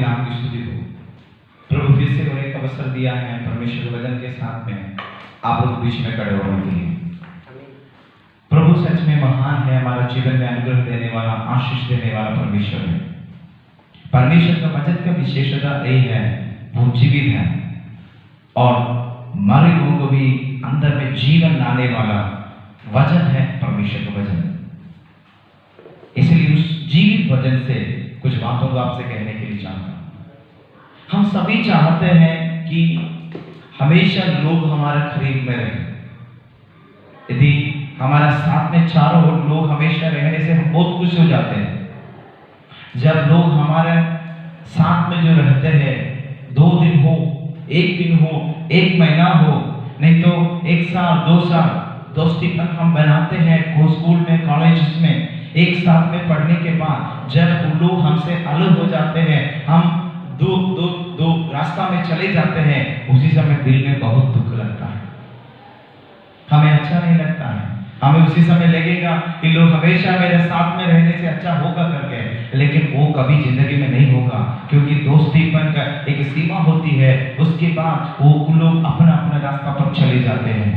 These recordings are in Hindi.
नाम की स्तुति हो। प्रभु फिर से और एक अवसर दिया है परमेश्वर के वचन के साथ में आप लोग बीच में खड़े होने के लिए। प्रभु सच में महान है, हमारा जीवन में अनुग्रह देने वाला, आशीष देने वाला परमेश्वर है। परमेश्वर का वचन का विशेषता यही है, वो जीवित है और मरे लोगों को भी अंदर में जीवन लाने वाला वचन है परमेश्वर का वचन। इसलिए उस जीवित वचन से कुछ बातों को आपसे कहने के लिए चाहता हूं। हम सभी चाहते हैं कि हमेशा लोग हमारे करीब में रहें। यदि हमारा साथ में चारों ओर लोग हमेशा रहने से हम बहुत खुश हो जाते हैं। जब लोग हमारे साथ में जो रहते हैं, 2 दिन हो, 1 दिन हो, 1 महीना हो, नहीं तो 1 साल 2 साल दोस्तीपन हम बनाते हैं स्कूल में, कॉलेज में, एक साथ में पढ़ने के बाद जब लोग हमसे अलग हो जाते हैं, हम दो रास्ता में चले जाते हैं, उसी समय दिल में बहुत दुख लगता है, हमें अच्छा नहीं लगता है। हमें उसी समय लगेगा कि लोग हमेशा मेरे साथ में रहने से अच्छा होगा करके, लेकिन वो कभी जिंदगी में नहीं होगा, क्योंकि दोस्तीपन का एक सीमा होती है। उसके बाद वो लोग अपना अपना रास्ता पर चले जाते हैं।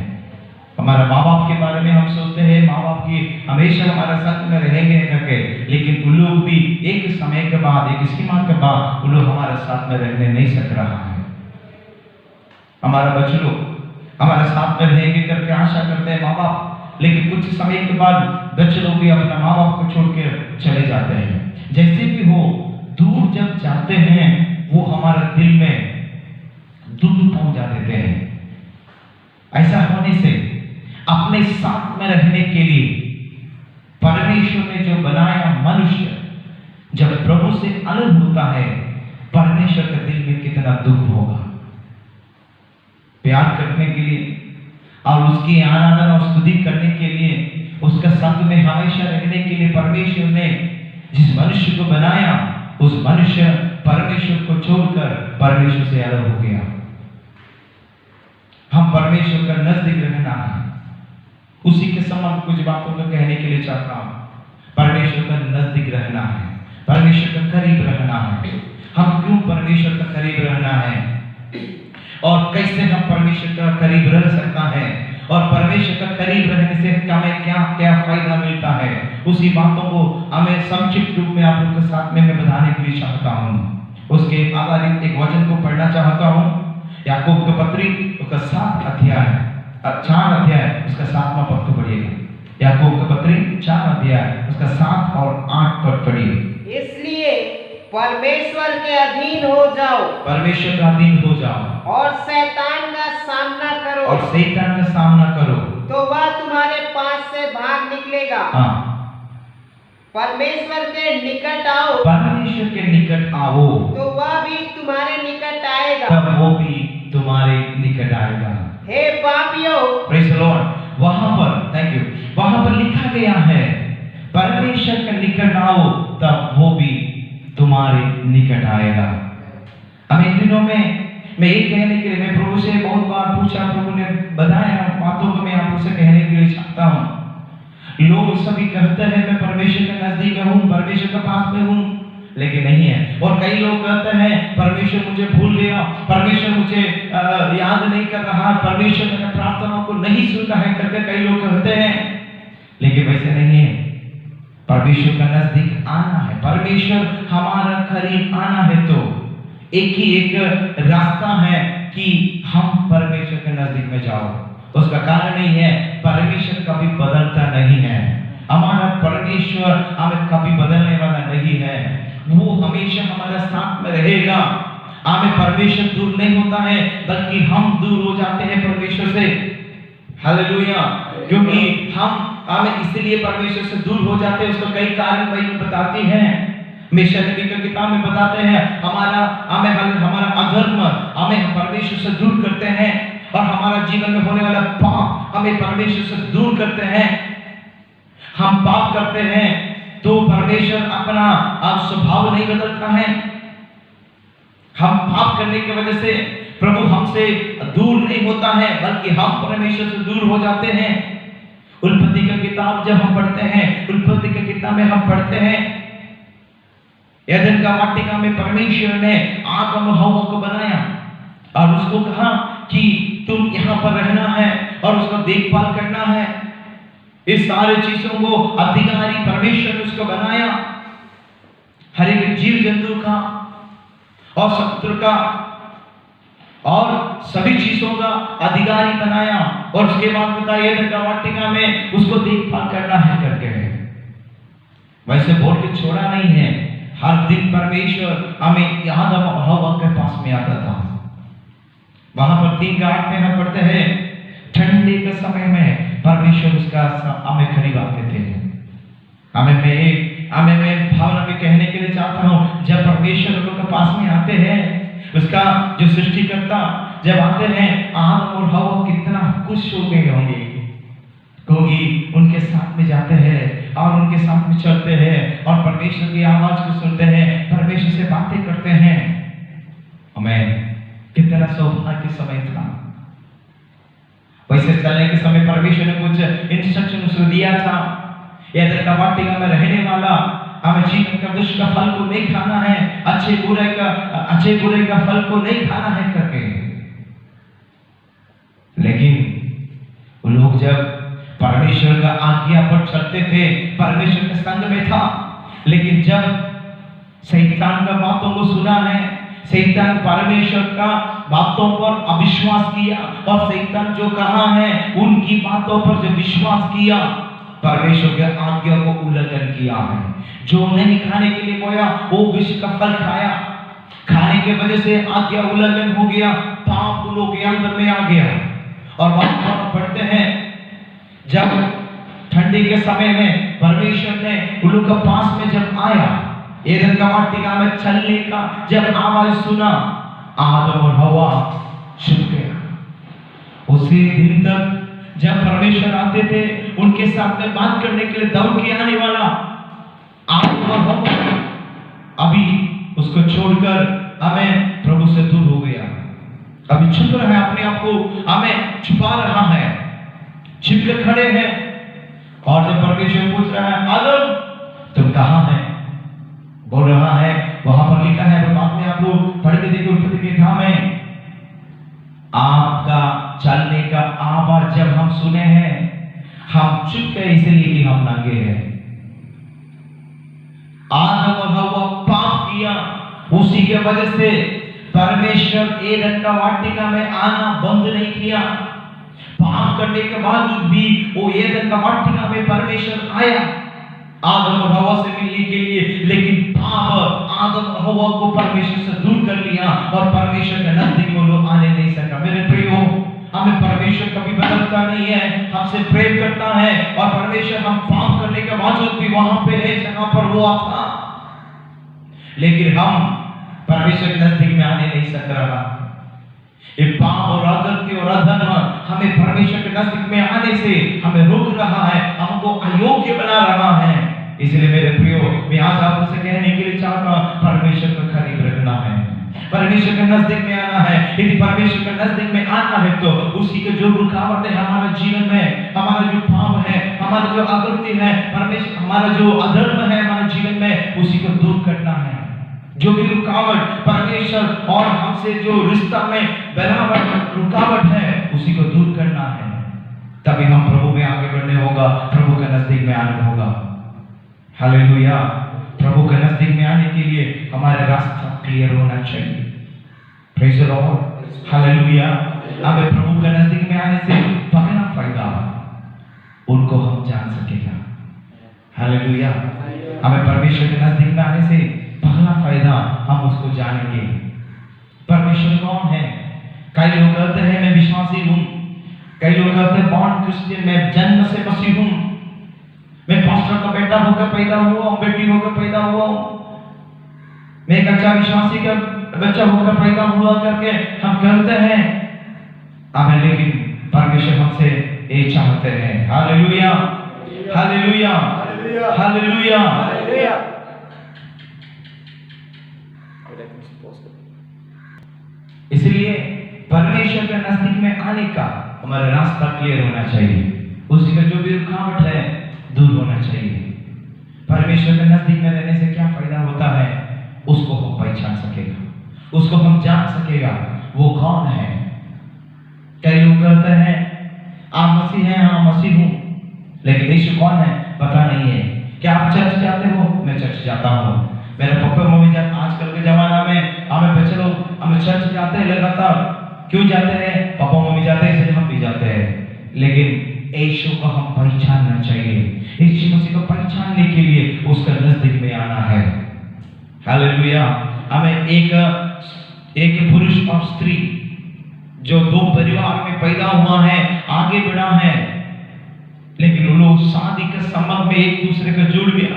हमारा माँ बाप के बारे में हम सोचते हैं, माँ बाप की हमेशा हमारे साथ में रहेंगे करके, लेकिन उन लोग भी एक समय के बाद, एक सीमा के बाद उन लोग हमारे साथ में रहने नहीं सक रहा है। हमारा बच्चे लोग हमारे साथ में रहेंगे करके आशा करते हैं माँ बाप, लेकिन कुछ समय के बाद बच्चे लोग भी अपना माँ बाप को छोड़ के चले जाते हैं। जैसे भी हो, दूर जब जाते हैं वो हमारे दिल में दुख पहुंचा देते हैं। ऐसा होने से अपने साथ में रहने के लिए परमेश्वर ने जो बनाया मनुष्य जब प्रभु से अलग होता है, परमेश्वर के दिल में कितना दुख होगा। प्यार करने के लिए और उसकी आराधना और स्तुति करने के लिए, उसका संग में हमेशा रहने के लिए परमेश्वर ने जिस मनुष्य को बनाया, उस मनुष्य परमेश्वर को छोड़कर परमेश्वर से अलग हो गया। हम परमेश्वर का नजदीक रहना है, उसी के समान कुछ बातों को कहने के लिए चाहता हूं। परमेश्वर का नजदीक रहना है, परमेश्वर का करीब रहना है। हम क्यों परमेश्वर का करीब रहना है और कैसे हम परमेश्वर का करीब रह सकता है, और परमेश्वर का करीब रहने से हमें क्या क्या फायदा मिलता है, उसी बातों को हमें संक्षिप्त रूप में आप लोगों के साथ में मैं बताने के लिए चाहता हूं। उसके आधारित एक वचन को पढ़ना चाहता हूं, याकूब की पत्री उसका 7 अध्याय 4 अध्याय उसका 7वां पद को पढ़िएगा। याकूब की पत्री 4 अध्याय उसका 7 और 8 पद पढ़िए। इसलिए परमेश्वर के अधीन हो जाओ, परमेश्वर का अधीन हो जाओ और शैतान का सामना करो, और शैतान का सामना करो, तो वह तुम्हारे पास से भाग निकलेगा। हाँ, परमेश्वर के निकट आओ, परमेश्वर के निकट आओ, तो वह भी तुम्हारे निकट आएगा, तब वो भी तुम्हारे निकट आएगा। हे पापियों, प्रेज़ द लॉर्ड। वहां पर थैंक यू, वहां पर लिखा गया है परमेश्वर के निकट आओ, तब वो भी तुम्हारे निकट आएगा। हम इन दिनों में मैं ये कहने के लिए, मैं प्रभु से बहुत बार पूछा, प्रभु ने बताया बातों को मैं आपसे कहने के लिए चाहता हूँ। लोग सभी कहते हैं मैं परमेश्वर के नजदीक हूँ, परमेश्वर के पास में हूँ, लेकिन नहीं है। और कई लोग कहते हैं परमेश्वर मुझे भूल गया, परमेश्वर मुझे याद नहीं कर रहा, परमेश्वर मेरी प्रार्थनाओं को नहीं सुन रहा है करके कई लोग कहते हैं, लेकिन वैसे नहीं है। परमेश्वर का नजदीक आना है, परमेश्वर हमारा करीब आना है, तो एक ही एक रास्ता है कि हम परमेश्वर के नजदीक में जाओ। उसका कारण नहीं है, परमेश्वर कभी बदलता नहीं है। हमारा परमेश्वर हमें कभी बदलने वाला नहीं है, वो हमेशा हमारे साथ में रहेगा। हमें परमेश्वर दूर नहीं होता है, बल्कि हम दूर हो जाते हैं परमेश्वर से। हालेलुया। क्योंकि हमें इसलिए परमेश्वर से दूर हो जाते हैं, उसका कई कारण बाइबल बताती है। मिशा नबी की किताब में बताते हैं हमारा अधर्म हमें परमेश्वर से दूर करते हैं, और हमारा जीवन में होने वाला पाप हमें परमेश्वर से दूर करते हैं। हम पाप करते हैं तो परमेश्वर अपना स्वभाव नहीं बदलता है। हम पाप करने की वजह से प्रभु हमसे दूर नहीं होता है, बल्कि हम परमेश्वर से दूर हो जाते हैं। उत्पत्ति की किताब जब हम पढ़ते हैं, उत्पत्ति की किताब में हम पढ़ते हैं एदन का वाटिका में परमेश्वर परमेश्वर ने आदम और हव्वा को बनाया और उसको कहा कि तुम यहाँ पर रहना है और उसका देखभाल करना है। इस सारे चीजों को अधिकारी परमेश्वर ने उसको बनाया, हर एक जीव जंतु का और समुद्र का और सभी चीजों का अधिकारी बनाया। और उसके बाद बताया एदन का वाटिका में उसको देखभाल करना है करके। वैसे बोल के छोड़ा नहीं है, हर दिन परमेश्वर हमें आदम और हव्वा के पास में आता था। वहां पर 3:8 में हम पढ़ते हैं, ठंडी के समय में परमेश्वर उसका हमें करीब आते थे। मैं भावना में कहने के लिए चाहता हूँ, जब परमेश्वर लोगों के पास में आते हैं, उसका जो सृष्टिकर्ता जब आते हैं, आदम और हव्वा कितना खुश हो गए होंगे, क्योंकि उनके साथ में जाते हैं और उनके साथ में चलते हैं और परमेश्वर की आवाज को सुनते हैं, परमेश्वर से बातें करते हैं। हमें कितना सौभाग्य समय था। वैसे चलने के समय परमेश्वर ने कुछ इंस्ट्रक्शन उसको दिया था, एदन का वाटिका में रहने वाला, हमें जीवन का वृक्ष का फल को नहीं खाना है, अच्छे बुरे का फल को नहीं खाना है करके। लेकिन वो लोग जब परमेश्वर का आज्ञा पर चलते थे, परमेश्वर के संग में था, लेकिन जब शैतान का बातों को सुना है, शैतान परमेश्वर का बातों पर अविश्वास किया और शैतान जो कहा है उनकी बातों पर जो विश्वास किया, परमेश्वर के आज्ञा को उल्लंघन किया है। जो नहीं खाने के लिए बोया वो विष का फल खाया, खाने के वजह से आज्ञा उल्लंघन हो गया, पाप लोगों के अंदर में आ गया। और बात पढ़ते हैं, जब ठंडी के समय में परमेश्वर ने उन लोगों के पास में जब आया, एदन का वाटिका में चलने का जब आवाज सुना, आदम और हव्वा छुप गया। उसी दिन तक जब परमेश्वर आते थे, उनके साथ में बात करने के लिए दौड़ के आने वाला आदम और हव्वा अभी उसको छोड़कर हमें प्रभु से दूर हो गया, अभी छुप रहा है, अपने आप को हमें छुपा रहा है, छिप के खड़े हैं। और जब परमेश्वर पूछ रहा है, आदम तुम कहां है, बोल रहा है, वहां पर लिखा है, बाद में आप लोग पढ़ के देखिए, उत्पत्ति के किताब में, आपका चलने का आवाज जब हम सुने हैं, हम चुप गए इसलिए कि हम नंगे हैं। आदम और हव्वा पाप किया, उसी के वजह से परमेश्वर एदन का वाटिका में आना बंद नहीं किया। पाप करने के बावजूद भी वो एदन का वाटिका में परमेश्वर आया आदम और हव्वा से मिलने के लिए, लेकिन पाप आदम और हव्वा को परमेश्वर से दूर कर लिया और परमेश्वर के नजदीक वो लोग आने नहीं सका। मेरे प्रियो, हमें परमेश्वर कभी बदलता नहीं है, हमसे प्रेम करता है और परमेश्वर हम पाप करने के बावजूद भी वहां पे है जहां पर वो था, लेकिन हम परमेश्वर के नजदीक में आने नहीं सक रहा। ये पाप और अगलती और अधर्म हमें परमेश्वर के नजदीक में आने से हमें रोक रहा है, हमको अयोग्य बना रहा है। इसलिए मेरे प्रियो, मैं आज आपसे कहने के लिए चाहता हूं, परमेश्वर को करीब रखना है, परमेश्वर के नजदीक में आना है। यदि परमेश्वर के नजदीक में आना है तो उसी के जो रुकावट है हमारे जीवन में, हमारा जो पाप है, हमारा जो अगलती है, परमेश्वर हमारा जो अधर्म है हमारे जीवन में, उसी को दूर करना है। जो भी रुकावट परमेश्वर और हमसे जो रिश्ता में बनावट रुकावट है, उसी को दूर करना है, तभी हम प्रभु में आगे बढ़ने होगा, प्रभु के नजदीक में आना होगा। हालेलुया। प्रभु के नजदीक में आने के लिए हमारा रास्ता क्लियर होना चाहिए। Praise the Lord. हालेलुया। हमें प्रभु के नजदीक में आने से पहला फायदा उनको हम जान सकेगा। हालेलुया। हमें परमेश्वर के नजदीक में आने से पहला फायदा हम उसको जानेंगे, परमेश्वर कौन है। कई लोग कहते हैं मैं विश्वासी हूं, कई लोग कहते हैं बॉर्न क्रिश्चियन, मैं जन्म से मसीह हूं, मैं पास्टर का बेटा होकर पैदा हुआ, बेटी होकर पैदा हुआ, मैं एक अच्छा विश्वासी का बच्चा होकर पैदा हुआ करके हम कहते हैं। आमीन। लेकिन परमेश्वर हमसे ये चाहते हैं। Hallelujah, hallelujah, hallelujah, hallelujah. इसलिए परमेश्वर के नजदीक में आने का हमारा रास्ता क्लियर होना चाहिए, उसी का जो भी रुकावट है दूर होना चाहिए। परमेश्वर के नजदीक में रहने से क्या फायदा होता है उसको हम पहचान सके। उसको हम जान सकेगा वो कौन है। कई लोग कहते हैं आप मसीह हैं, हाँ मसीह हूं, लेकिन यीशु कौन है पता नहीं है। क्या आप चर्च जाते हो? मैं चर्च जाता हूं। मेरे पापा मम्मी जाते, आजकल के जमाना में हमें बच्चे लोग हमें चर्च जाते हैं लगातार। क्यों जाते हैं? पापा मम्मी जाते हैं इसलिए हम भी जाते हैं। लेकिन यीशु को हम पहचानना चाहिए। यीशु मसीह को पहचानने के लिए उसका नजदीक में आना है। हालेलुया। हमें एक पुरुष और स्त्री जो दो परिवार में पैदा हुआ है, आगे बढ़ा है, लेकिन वो लोग शादी के संबंध में एक दूसरे को जुड़ गया।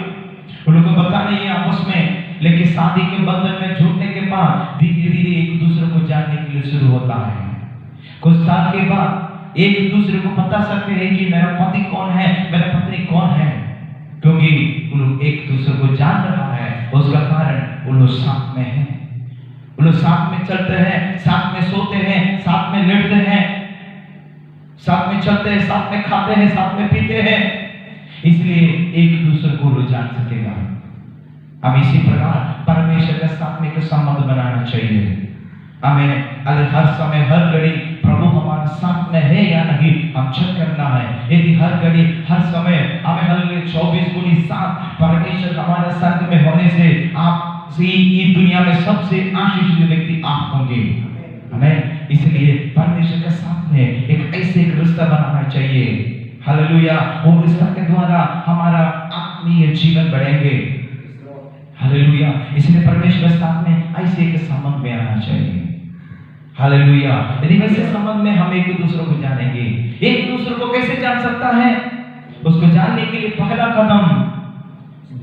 उन लोगों को पता नहीं है आपस में, लेकिन शादी के बंधन में जुड़ने के बाद धीरे धीरे एक दूसरे को जानने के लिए शुरू होता है। कुछ साल के बाद एक दूसरे को बता सकते हैं कि मेरा पति कौन है, मेरा पत्नी कौन है, क्योंकि उन लोग एक दूसरे को जान रहा है। उसका कारण उन लोग साथ में हैं, उन लोग साथ में चलते हैं, साथ में सोते हैं, साथ में लेटते हैं, साथ में चलते हैं, साथ में खाते हैं, साथ में पीते हैं, इसलिए एक दूसरे को लोग जान सकेगा। हम इसी प्रकार परमेश्वर के साथ में एक संबंध बनाना चाहिए। हमें अगर हर समय हर घड़ी प्रभु हमारे साथ में है या नहीं हम चेक करना है। यदि हर घड़ी हर समय हमें हर 24/7 परमेश्वर हमारे साथ में होने से आप इस दुनिया में सबसे आशीषित व्यक्ति आप होंगे। हमें इसलिए परमेश्वर के साथ में एक रिश्ता बनाना चाहिए। हालेलुया। वो रिश्ता के द्वारा हमारा आत्मीय जीवन बढ़ेंगे। हालेलुया। इसलिए परमेश्वर के साथ में ऐसे एक संबंध में आना चाहिए। हालेलुया। यदि वैसे संबंध में हम एक दूसरे को जानेंगे, एक दूसरे को कैसे जान सकता है? उसको जानने के लिए पहला कदम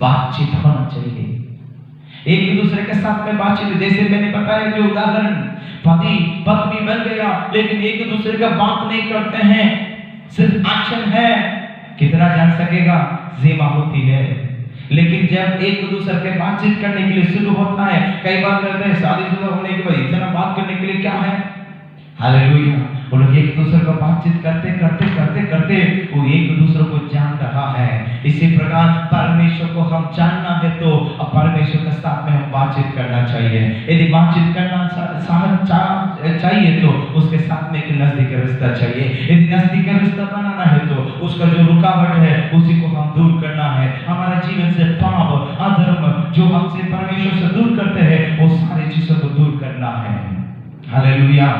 बातचीत होना चाहिए। एक दूसरे के साथ में बातचीत, जैसे मैंने बताया जो उदाहरण, पति पत्नी बन गया लेकिन एक दूसरे का बात नहीं करते हैं, सिर्फ एक्शन है, कितना जान सकेगा? ज़ीमा होती है। लेकिन जब एक दूसरे के बातचीत करने के लिए शुरू होता है, कई बार कहते हैं शादीशुदा होने के बाद इतना बात करने के लिए क्या है? हालेलुया। वो लोग एक दूसरे को बातचीत करते करते करते करते वो एक दूसरे को जान रहा है। इसी प्रकार परमेश्वर को हम जानना है तो अब परमेश्वर के साथ में हम बातचीत करना चाहिए। यदि बातचीत करना चाहिए तो उसके साथ में एक नजदीक रिश्ता चाहिए। यदि नजदीक रिश्ता बनाना है तो उसका जो रुकावट है उसी को हम दूर करना है। हमारा जीवन से पाप अधर्म जो हमसे परमेश्वर से दूर करते हैं वो सारी चीजों को दूर करना है। हालेलुया।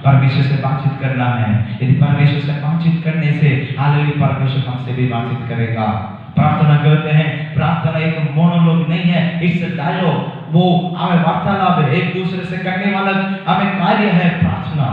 परमेश्वर से बातचीत करना है। यदि परमेश्वर से बातचीत करने से हालेलुया परमेश्वर हमसे भी बातचीत करेगा। प्रार्थना करते हैं, प्रार्थना एक मोनोलॉग नहीं है, इट्स डायलॉग। वो हमें वार्तालाप है, एक दूसरे से करने वाला हमें कार्य है प्रार्थना।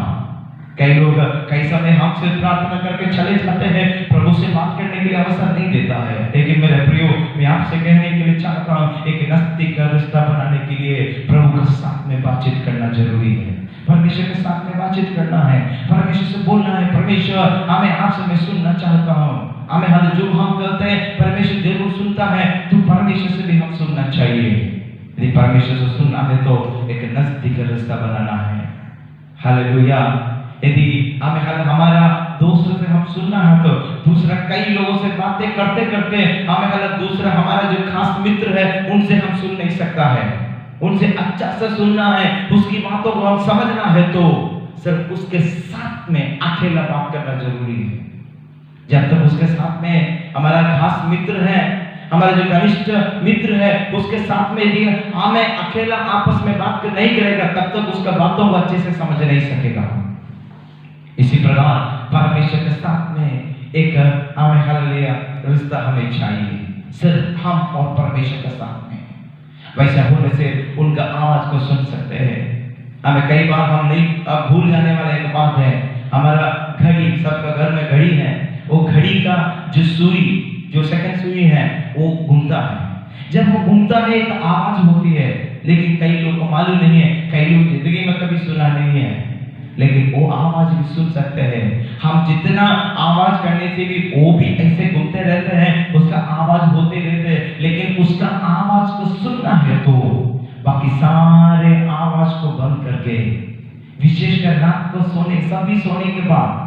कई लोग कई समय हमसे प्रार्थना करके चले जाते हैं, प्रभु से बात करने के लिए अवसर नहीं देता है। लेकिन मेरे प्रियो, मैं आपसे कहने के लिए चाहता हूँ एक नजदीक रिश्ता बनाने के लिए प्रभु के साथ में बातचीत करना जरूरी है। परमेश्वर के साथ में बातचीत करना है, परमेश्वर से बोलना है, परमेश्वर हमें आपसे मैं सुनना चाहता हूँ। हमें हर जो हम कहते हैं परमेश्वर जरूर सुनता है, तो परमेश्वर से भी हम सुनना चाहिए। यदि परमेश्वर से सुनना है तो एक नजदीक रिश्ता बनाना है। हालेलुया। यदि हमें हमारा दूसरे से हम सुनना है तो दूसरा कई लोगों से बातें करते करते हमें दूसरा हमारा जो खास मित्र है उनसे हम सुन नहीं सकता है, उनसे अच्छा से सुनना है, उसकी बातों को हम समझना है तो सिर्फ उसके साथ में अकेला बात करना जरूरी है। जब तक उसके साथ में हमारा खास मित्र है, हमारा जो घनिष्ठ मित्र है उसके साथ में यदि हमें अकेला आपस में बात नहीं करेगा तब तक उसका बातों को अच्छे से समझ नहीं सकेगा। इसी प्रकार परमेश्वर के साथ में एक हमें हालेलुया रिश्ता हमें चाहिए, सिर्फ हम और परमेश्वर के साथ में। वैसा होने से उनका आवाज को सुन सकते हैं। हमें कई बार हम नहीं भूल जाने वाला एक बात है, हमारा घड़ी, सबका घर में घड़ी है, वो घड़ी का जो सुई, जो सेकंड सुई है वो घूमता है। जब वो घूमता है तो आवाज होती है, लेकिन कई लोगों को मालूम नहीं है, कई लोग जिंदगी में कभी सुना नहीं है, लेकिन वो आवाज भी सुन सकते हैं। हम जितना आवाज करने से भी वो भी ऐसे घूमते रहते हैं, उसका आवाज होते रहते हैं, लेकिन उसका आवाज को सुनना है तो बाकी सारे आवाज को बंद करके, विशेषकर रात को सभी सोने के बाद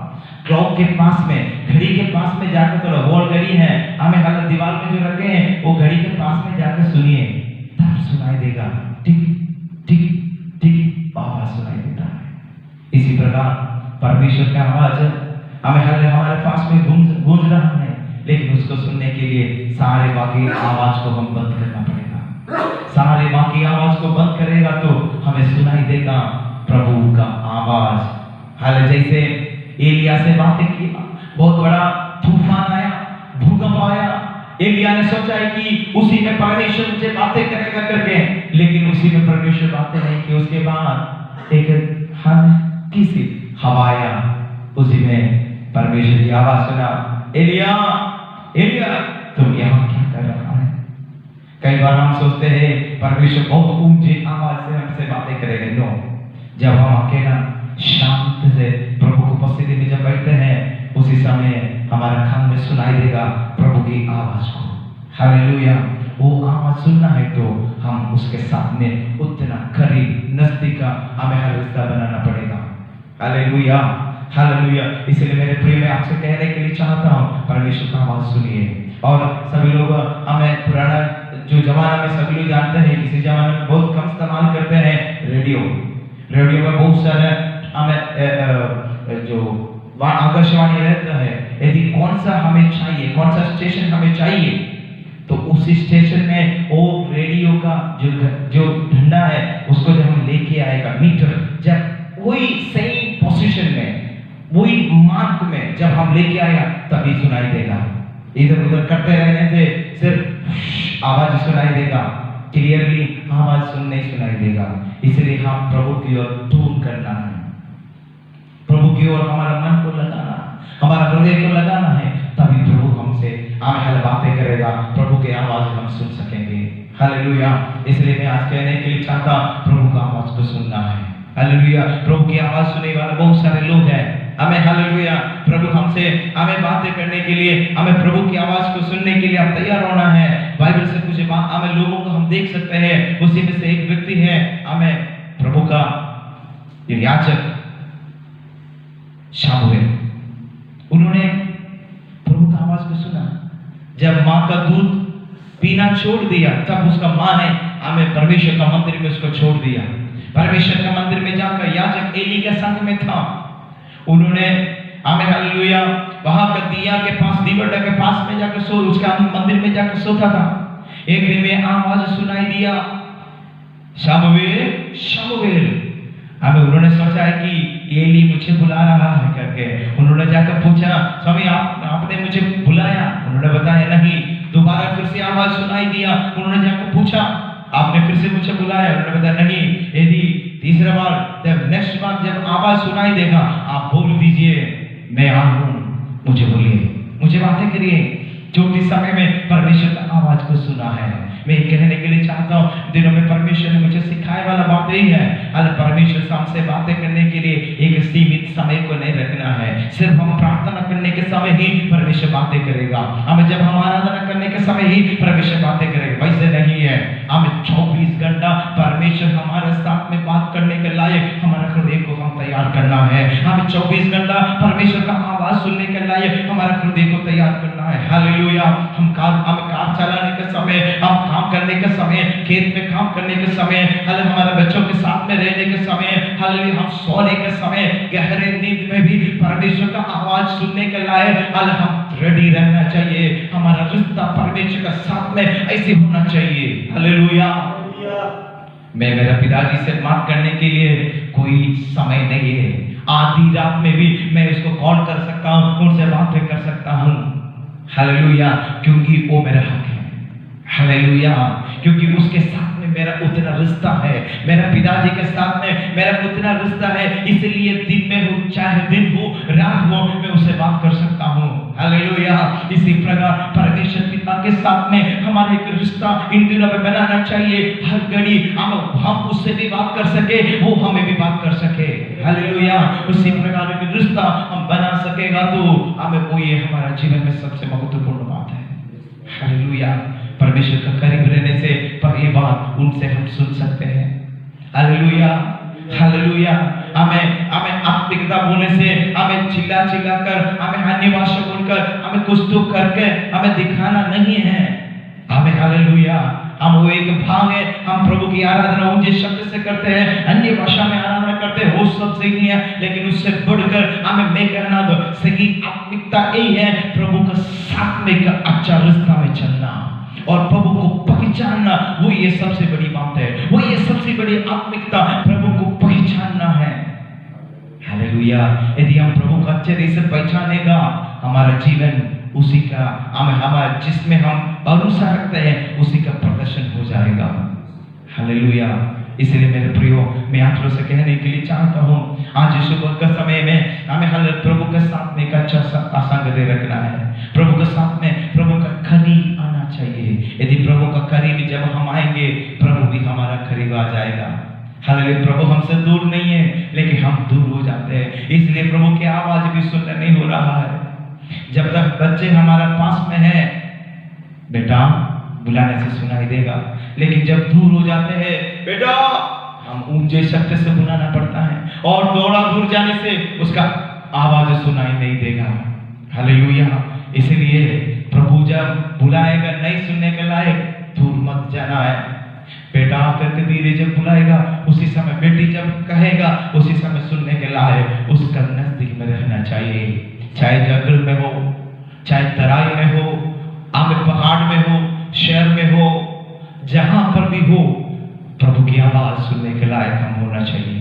क्लॉक के पास में, घड़ी के पास में जाकर, थोड़ा वॉल घड़ी है हमें गलत दीवार में जो रखे हैं वो घड़ी के पास में जाकर सुनिए, तब सुनाई देगा टिक टिक टिक दौरान परमेश्वर का आवाज हमें हमारे पास में गूंज रहा है, लेकिन उसको सुनने के लिए सारे बाकी आवाज को हम बंद करना पड़ेगा। सारे बाकी आवाज को बंद करेगा तो हमें सुनाई देगा प्रभु का आवाज। हाल जैसे एलिया से बातें की, बहुत बड़ा तूफान आया, भूकंप आया, एलिया ने सोचा है कि उसी में परमेश्वर मुझे बातें करेगा करके, लेकिन उसी में परमेश्वर बातें नहीं की। उसके बाद एक हल्की सी हवा आया, उसी में परमेश्वर की आवाज सुना, एलिया एलिया तुम यहाँ क्या कर रहा है। कई बार हम सोचते हैं परमेश्वर बहुत ऊंची आवाज से हमसे बातें करेंगे। नो, जब हम अकेला शांत से प्रभु की उपस्थिति में जब बैठते हैं, उसी समय हमारे कान में सुनाई देगा प्रभु की आवाज को। हालेलुया। वो आवाज सुनना है तो हम उसके साथ में उतना करीब नजदीक का हमें हर रिश्ता बनाना पड़ेगा। Hallelujah, hallelujah. इसलिए मेरे प्रिय मैं आपसे कहने के लिए चाहता हूँ, परमेश्वर का आवाज सुनिए। और सभी लोग हमें पुराना जो जमाना में सभी लोग जानते हैं, इसी जमाने में बहुत कम इस्तेमाल करते हैं रेडियो। रेडियो में बहुत सारे हमें जो आकाशवाणी रहता है, यदि कौन सा हमें चाहिए, कौन सा स्टेशन हमें चाहिए, तो उसी स्टेशन में वो रेडियो का जो डंडा है उसको जब हम लेके आएगा, मीटर जब वही सही पोजीशन में, वही मार्क में जब हम लेके आएगा तभी सुनाई देगा। इधर उधर करते रहने से सिर्फ आवाज सुनाई देगा, क्लियरली आवाज नहीं सुनाई देगा। इसलिए हम प्रभु की ओर टून करना है, प्रभु की ओर हमारा मन को लगाना, हमारा हृदय को लगाना है, तभी प्रभु हमसे हमें बातें करेगा, प्रभु की आवाज हम सुन सकेंगे। हालेलुया। इसलिए मैं आज कहने के लिए चाहता प्रभु का आवाज को सुनना है। हालेलुया। प्रभु की आवाज सुनने वाले बहुत सारे लोग हैं। हमें हालेलुया प्रभु हमसे हमें बातें करने के लिए, हमें प्रभु की आवाज को सुनने के लिए हम तैयार होना है। बाइबल से कुछ हमें लोगों को हम देख सकते हैं, उसी में से एक व्यक्ति है, हमें प्रभु का याजक शामुएल। उन्होंने प्रभु का आवाज को सुना। जब माँ का दूध पीना छोड़ दिया, तब उसका माँ ने हमें परमेश्वर का मंदिर में उसको छोड़ दिया। परमेश्वर का मंदिर में जाकर याजक एली के संग में था। उन्होंने हमें हालेलुया वहां का दिया के पास, दीवटा के पास में जाकर उसका मंदिर में जाकर सोता था। एक दिन में आवाज सुनाई दिया, शामुएल शामुएल। हमें उन्होंने सोचा है कि एली मुझे बुला रहा है करके। उन्होंने जाकर पूछा, स्वामी आपने मुझे बुलाया? उन्होंने बताया नहीं। दोबारा फिर से आवाज सुनाई दिया। उन्होंने जाकर पूछा, आपने फिर से मुझे बुलाया? उन्होंने बताया नहीं। यदि तीसरा बार जब नेक्स्ट बार जब आवाज सुनाई देगा, आप बोल दीजिए मैं आ हूं, मुझे बोलिए, मुझे बातें करिए। जो इस समय में परमेश्वर का आवाज को सुना है, मैं कहने के लिए चाहता हूँ, दिनों में परमेश्वर ने मुझे सिखाए वाला बात यही है, अरे परमेश्वर से हमसे बातें करने के लिए एक सीमित समय को नहीं रखना है। सिर्फ हम प्रार्थना करने के समय ही परमेश्वर बातें करेगा, हमें जब हम आराधना करने के समय ही परमेश्वर बातें करेगा। वैसे नहीं है, हमें 24 घंटा परमेश्वर हमारे साथ में बात करने के लायक हमारा हृदय को हम तैयार करना है। हमें 24 घंटा परमेश्वर का आवाज सुनने के लायक हमारा हृदय को तैयार करना है। हालेलुया। हम कार चलाने के समय, हम काम करने के समय, खेत में काम करने के समय, हमारे बच्चों के साथ में रहने के समय, हालेलुया, हम सोने के समय, गहरे नींद में भी परमेश्वर का आवाज सुनने के लायक हम रेडी रहना चाहिए। हमारा रिश्ता परमेश्वर के साथ में ऐसे होना चाहिए। हालेलुया। मैं मेरे पिताजी से बात करने के लिए कोई समय नहीं है। आधी रात में भी मैं उसको कॉल कर सकता हूँ, उनसे बातें कर सकता हूँ। हालेलुया। क्योंकि वो मेरा हक है। हालेलुया। क्योंकि उसके साथ में मेरा उतना रिश्ता है, मेरा पिताजी के साथ में मेरा उतना रिश्ता है, इसलिए दिन में हो चाहे दिन हो रात हो, मैं उससे बात कर सकता हूँ। हालेलुया। इसी प्रकार परमेश्वर पिता के साथ में हमारे एक रिश्ता इन दिनों में बनाना चाहिए। हर घड़ी हम उससे भी बात कर सके, वो हमें भी बात कर सके। हालेलुया। उसी प्रकार का रिश्ता हम बना सकेगा तो हमें वो ये हमारा जीवन में सबसे महत्वपूर्ण बात है। हालेलुया। परमेश्वर का करीब रहने से पहली बात उनसे हम सुन सकते हैं। हालेलुया। हालेलुया। हमें आत्मिकता बोलने से, हमें चिल्ला कर, हमें अन्य भाषा बोलकर, हमें कुछ तो करके हमें दिखाना नहीं है। हमें हालेलुया, हम वो एक भाग है, हम प्रभु की आराधना ऊंचे शब्द से करते हैं, अन्य भाषा में आराधना करते हैं, वो सब सब सही है, लेकिन उससे बढ़कर हमें मैं कहना दो सही आत्मिकता यही है, प्रभु के साथ में एक अच्छा रिश्ता में चलना और प्रभु को पहचानना। वो ये सबसे बड़ी बात है, वो ये सबसे बड़ी आत्मिकता, प्रभु को पहचानना है। हालेलुया। यदि हम प्रभु को अच्छे तरह से पहचानेगा, हमारा जीवन उसी का हमारा जिसमें हम भरोसा रखते हैं उसी का प्रदर्शन हो जाएगा। हालेलुया। इसलिए मेरे प्रियो, मैं आप लोगों से कहने के लिए चाहता हूँ, आज सुबह के समय में हमें प्रभु के साथ में एक अच्छा संग रखना है। प्रभु के साथ में प्रभु का करीब आना चाहिए। यदि प्रभु का करीब जब हम आएंगे, प्रभु भी हमारा करीब आ जाएगा। हालेलुया। प्रभु हमसे दूर नहीं है, लेकिन हम दूर हो जाते हैं, इसलिए प्रभु की आवाज भी सुनना नहीं हो रहा है। जब तक बच्चे हमारे पास में है, बेटा बुलाने से सुनाई देगा, लेकिन जब दूर हो जाते हैं, बेटा हम ऊंचे शब्द से बुलाना पड़ता है, और थोड़ा दूर जाने से उसका आवाज सुनाई नहीं देगा। हालेलुया। इसलिए प्रभु जब बुलाएगा, नहीं सुनने के लायक, दूर मत जाना है। बेटा करके धीरे जब बुलाएगा, उसी समय बेटी जब कहेगा, उसी समय सुनने के लायक उसका नजदीक में रहना चाहिए। चाहे जंगल में हो, चाहे तराई में हो, आगे पहाड़ में हो, शहर में हो, जहां पर भी हो, प्रभु की आवाज सुनने के लायक हम होना चाहिए।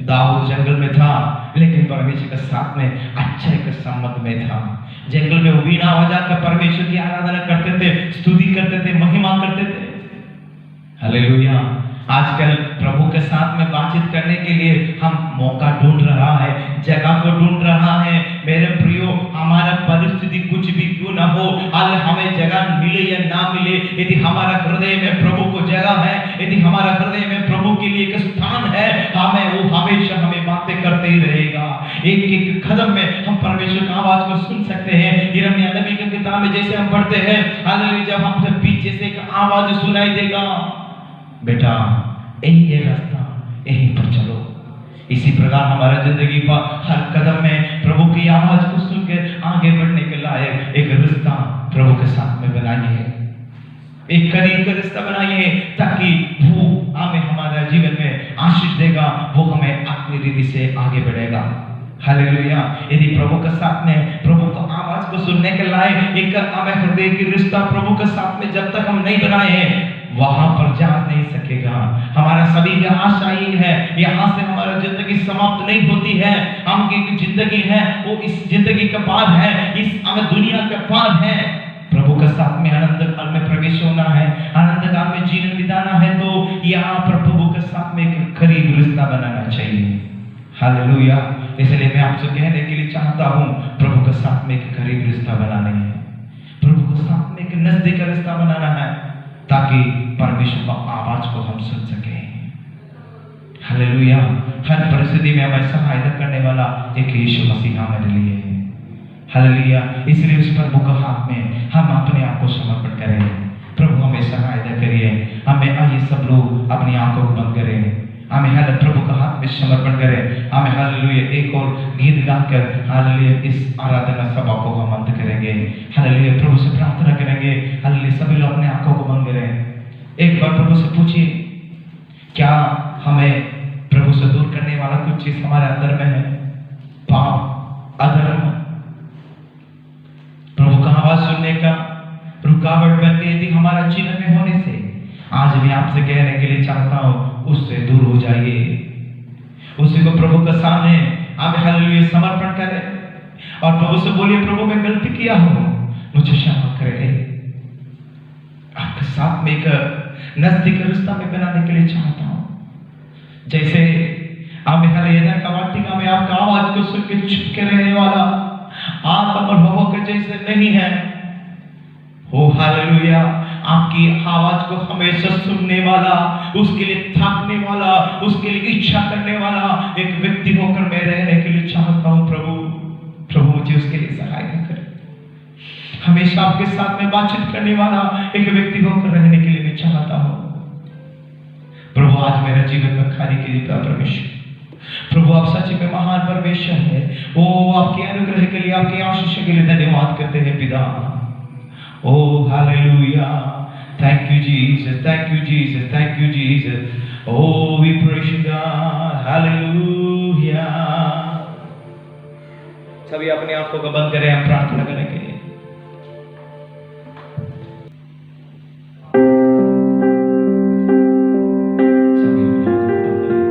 दाऊद जंगल में था, लेकिन परमेश्वर के साथ में अच्छे के संबंध में था। जंगल में वो बीना बजाकर परमेश्वर की आराधना करते थे, स्तुति करते थे, महिमा करते थे। हालेलुया। आजकल प्रभु के साथ में बातचीत करने के लिए हम मौका ढूंढ रहा है, जगह को ढूंढ रहा है। मेरे प्रियो, हमारा परिस्थिति कुछ भी क्यों ना हो, आज हमें जगह मिले या ना मिले, यदि हमारा हृदय में प्रभु को जगह है, यदि हमारा हृदय में प्रभु के लिए एक स्थान है, हमें वो हमेशा हमें बातें करते ही रहेगा। एक एक कदम में हम परमेश्वर की आवाज को सुन सकते हैं। यिर्मयाह नबी की किताब में जैसे हम पढ़ते हैं, हालेलुया, जब हमसे पीछे से एक आवाज सुनाई देगा, बेटा यही है रास्ता, यहीं पर चलो। इसी प्रकार हमारा जिंदगी का हर कदम में प्रभु की आवाज को सुनकर आगे बढ़ने के लायक एक रिश्ता प्रभु के साथ में बनाइए, एक करीब का रिश्ता बनाइए, ताकि वो हमें हमारा जीवन में आशीष देगा, वो हमें अपनी रीति से आगे बढ़ेगा। हालेलुया। यदि प्रभु के साथ में प्रभु को आवाज को सुनने के लायक एक हमें हृदय की रिश्ता प्रभु के साथ में जब तक हम नहीं बनाए हैं, वहां पर जा नहीं सकेगा। हमारा सभी का आशा ही है, यहाँ से हमारा जिंदगी समाप्त नहीं होती है। हम की जिंदगी है वो इस जिंदगी के बाद है, इस हमें दुनिया के बाद है। प्रभु के साथ में अनंत काल में प्रवेश होना है, अनंत काल में जीवन बिताना है, तो यहाँ पर प्रभु के साथ में एक करीब रिश्ता बनाना चाहिए। हालेलुया। इसलिए मैं आपसे कहने के लिए चाहता हूँ, प्रभु के साथ में एक करीब रिश्ता बनाना है, प्रभु के साथ में एक नजदीक का रिश्ता बनाना है, ताकि परमेश्वर की आवाज को हम सुन सके। हालेलुया। हर परिस्थिति में हमें सहायता करने वाला एक यीशु मसीह हमारे लिए है। हालेलुया। इसलिए उस प्रभु के हाथ में हम अपने आप को समर्पण करें। प्रभु हमें सहायता करिए। हमें आइए सब लोग अपनी आंखों को बंद करें, हमें हर प्रभु का हाथ में समर्पण करें। हमें हालेलुया एक और गीत गाकर हालेलुया इस आराधना सभा को हम अंत करेंगे। हालेलुया प्रभु से प्रार्थना करेंगे। हालेलुया सभी लोग अपने आंखों को बंद करें। एक बार प्रभु से पूछिए, क्या हमें प्रभु से दूर करने वाला कुछ चीज हमारे अंदर में है? पाप, अधर्म, प्रभु का आवाज सुनने का रुकावट बन के यदि हमारा जीवन में होने से, आज मैं आपसे कहने के लिए चाहता हूं, उससे दूर हो जाइए। उसी को प्रभु के सामने आप हालेलुया समर्पण करें और प्रभु से बोलिए, प्रभु मैं गलती किया हूं, मुझे क्षमा करें। आपके साथ में एक नजदीक रिश्ता में बनाने के लिए चाहता हूं। जैसे आप हालेलुया का वाटिका में आपका आवाज को सुन के चुप के रहने वाला आप अनुभवों के जैसे नहीं है। हो हालेलुया, आपकी आवाज को हमेशा सुनने वाला, उसके लिए थकने वाला, उसके लिए इच्छा करने वाला एक व्यक्ति होकर मैं रहने के लिए चाहता हूं। प्रभु मुझे उसके लिए सहायता करें। हमेशा आपके साथ में बातचीत करने वाला एक व्यक्ति होकर रहने के लिए मैं चाहता हूं। प्रभु आज मेरे जीवन में खाली के लिए परमेश्वर, प्रभु आप सच में महान परमेश्वर है। ओ आपके अनुग्रह के लिए, आपके आशीष के लिए धन्यवाद करते हैं पिता। Oh, hallelujah. Thank you, Jesus. Thank you, Jesus. Thank you, Jesus. Oh, we praise you, God. Hallelujah. सभी अपनी आंखों को बंद करें हम प्रार्थना करने के लिए। सभी अपनी आंखों को बंद करें।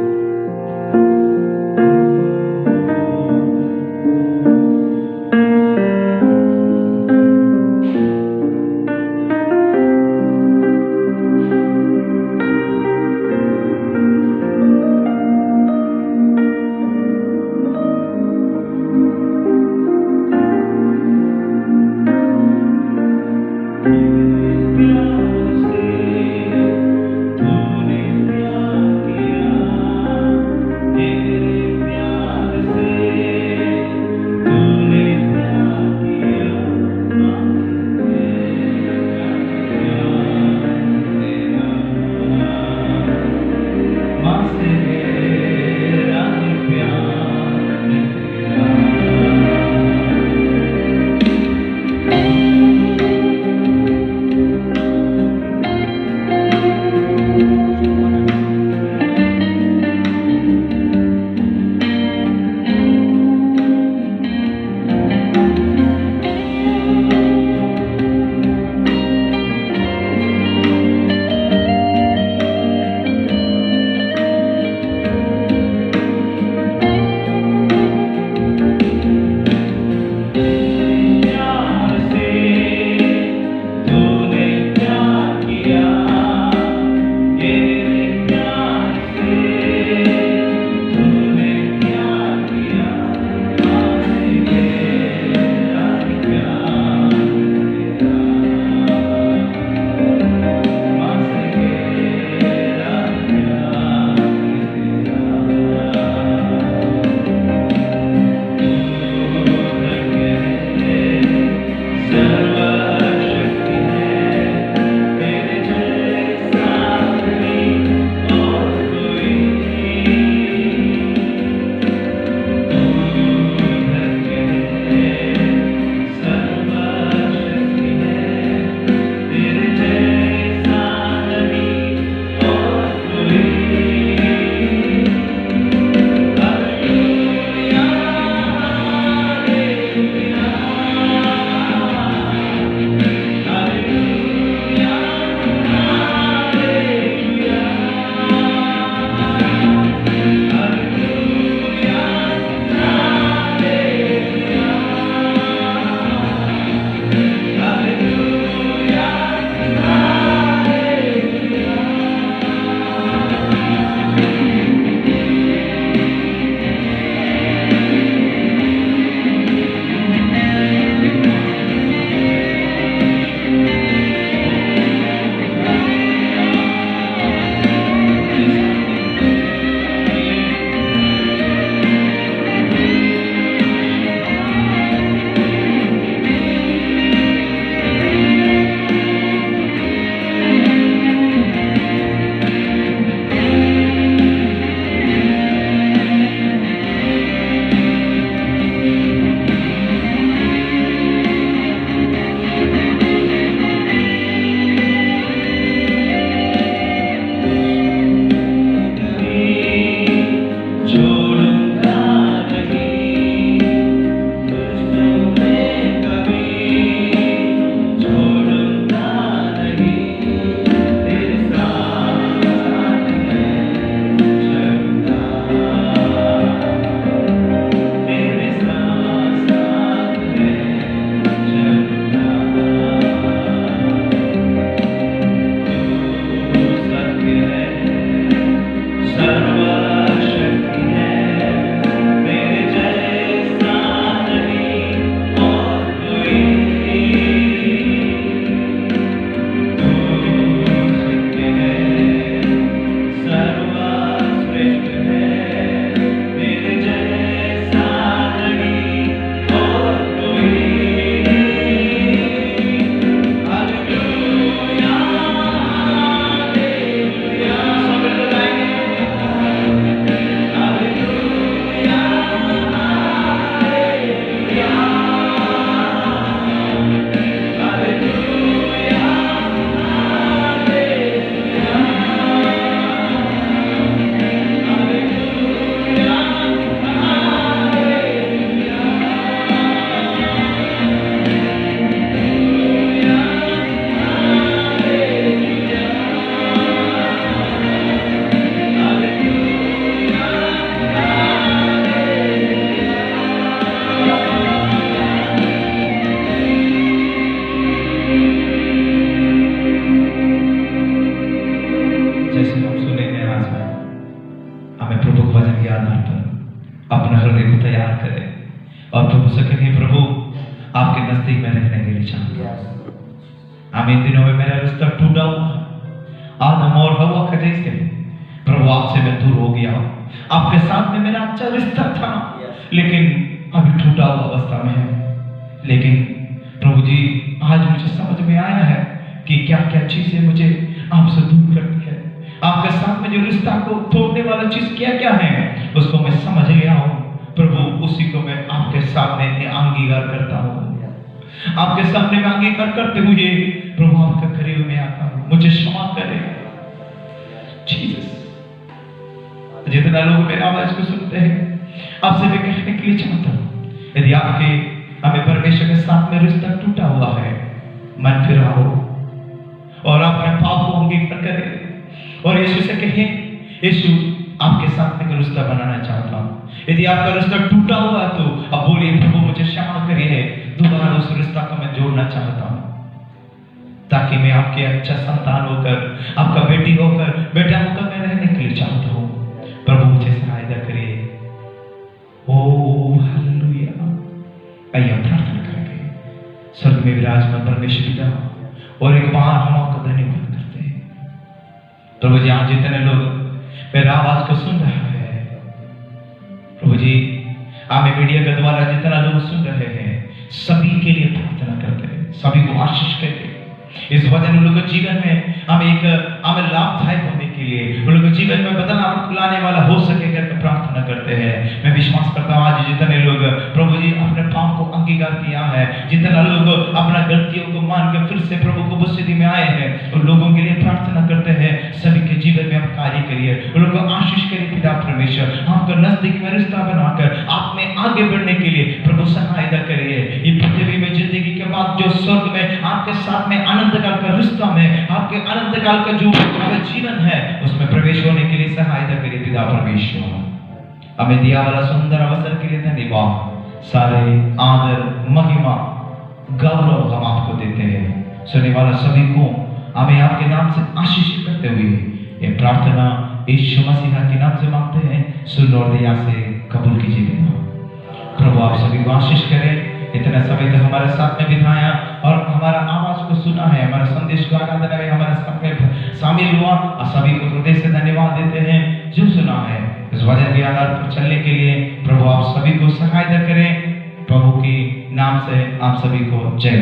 हमें प्रभु के वचन के आधार पर अपना हृदय को तैयार करें और प्रभु से कहें, प्रभु आपके नजदीक में रहने के लिए चाहता हूं। हम इन दिनों में मेरा रिश्ता टूटा हुआ है, आदम और हवा का जैसे। प्रभु आपसे मैं दूर हो गया हूं। आपके साथ में मेरा अच्छा रिश्ता था, लेकिन अभी टूटा हुआ अवस्था में है। लेकिन प्रभु जी, आज मुझे समझ में आया है कि क्या क्या चीजें मुझे आपसे दूर करती है। आपके साथ में जो रिश्ता को तोड़ने वाला चीज क्या क्या है, उसको मैं समझ गया हूं। प्रभु उसी को मैं आपके सामने अंगीकार करता हूं। आपके सामने मैं अंगीकार करते हुए प्रभु आपके करीब में आता हूं। मुझे क्षमा करें जीसस। जितना लोग मेरी आवाज को सुनते हैं, आपसे मैं कहने के लिए चाहता हूं, यदि आपके हमें परमेश्वर के साथ में रिश्ता टूटा हुआ है, मन फिराओ और अपने पाप को अंगीकार करें और यीशु से कहें, यीशु आपके साथ में रिश्ता बनाना चाहता हूं। यदि आपका रिश्ता टूटा हुआ है तो अब बोलिए, प्रभु मुझे क्षमा करिए, दोबारा उस रिश्ता को मैं जोड़ना चाहता हूं, ताकि मैं आपके अच्छा संतान होकर, आपका बेटी होकर, बेटा होकर मैं रहने के लिए चाहता हूं। प्रभु मुझे सहायता करिए। ओ हालेलुया। आइए प्रार्थना करेंगे। स्वर्ग में विराजमान परमेश्वर पिता, और एक बार हम आपका धन्यवाद करते हैं। प्रभु जी, आज जितने लोग मेरी आवाज को सुन रहे हैं, प्रभु जी हमें मीडिया के द्वारा जितना लोग सुन रहे हैं, सभी के लिए प्रार्थना करते हैं, सभी को आशीष करके इस वचन उन लोगों के जीवन में हमें लाभदायक होने के लिए, उन लोगों के जीवन में बदलाव लाने वाला हो सके करके प्रार्थना करते हैं। मैं विश्वास करता हूँ आज जितने लोग प्रभु जी अपने पाप को अंगीकार किया है, जितना लोग अपना गलतियों को मान के फिर से प्रभु को उपस्थिति में आए हैं, उन लोगों के लिए प्रार्थना करते हैं। सभी के जीवन में आप कार्य करिए, उन लोगों को आशीष करिए पिता परमेश्वर। आपका नजदीक में रिश्ता बनाकर आप में आगे बढ़ने के लिए प्रभु सहायता करिए। ये पृथ्वी में जिंदगी के बाद जो स्वर्ग में आपके साथ में अनंत काल का रिश्ता में, आपके अनंत काल का जो जीवन है, उसमें प्रवेश होने के लिए सहायता करिए पिता परमेश्वर। हमें दिया वाला सुंदर अवसर के लिए धन्यवाद। सारे आदर, महिमा, गौरव हम आपको देते हैं। सुनने वाला सभी को हमें आपके नाम से आशीष करते हुए ये प्रार्थना यीशु मसीह के नाम से मांगते हैं। सुन और दया से कबूल कीजिए। प्रभु आप सभी को आशीष करें। इतना समय तक हमारे साथ में बिताया और हमारा आवाज को सुना है, हमारा संदेश को आराधना में हमारे साथ में शामिल हुआ, और सभी को हृदय से धन्यवाद देते हैं जो सुना है। इस वचन के आधार पर चलने के लिए प्रभु आप सभी को सहायता करें। प्रभु के नाम से आप सभी को जय।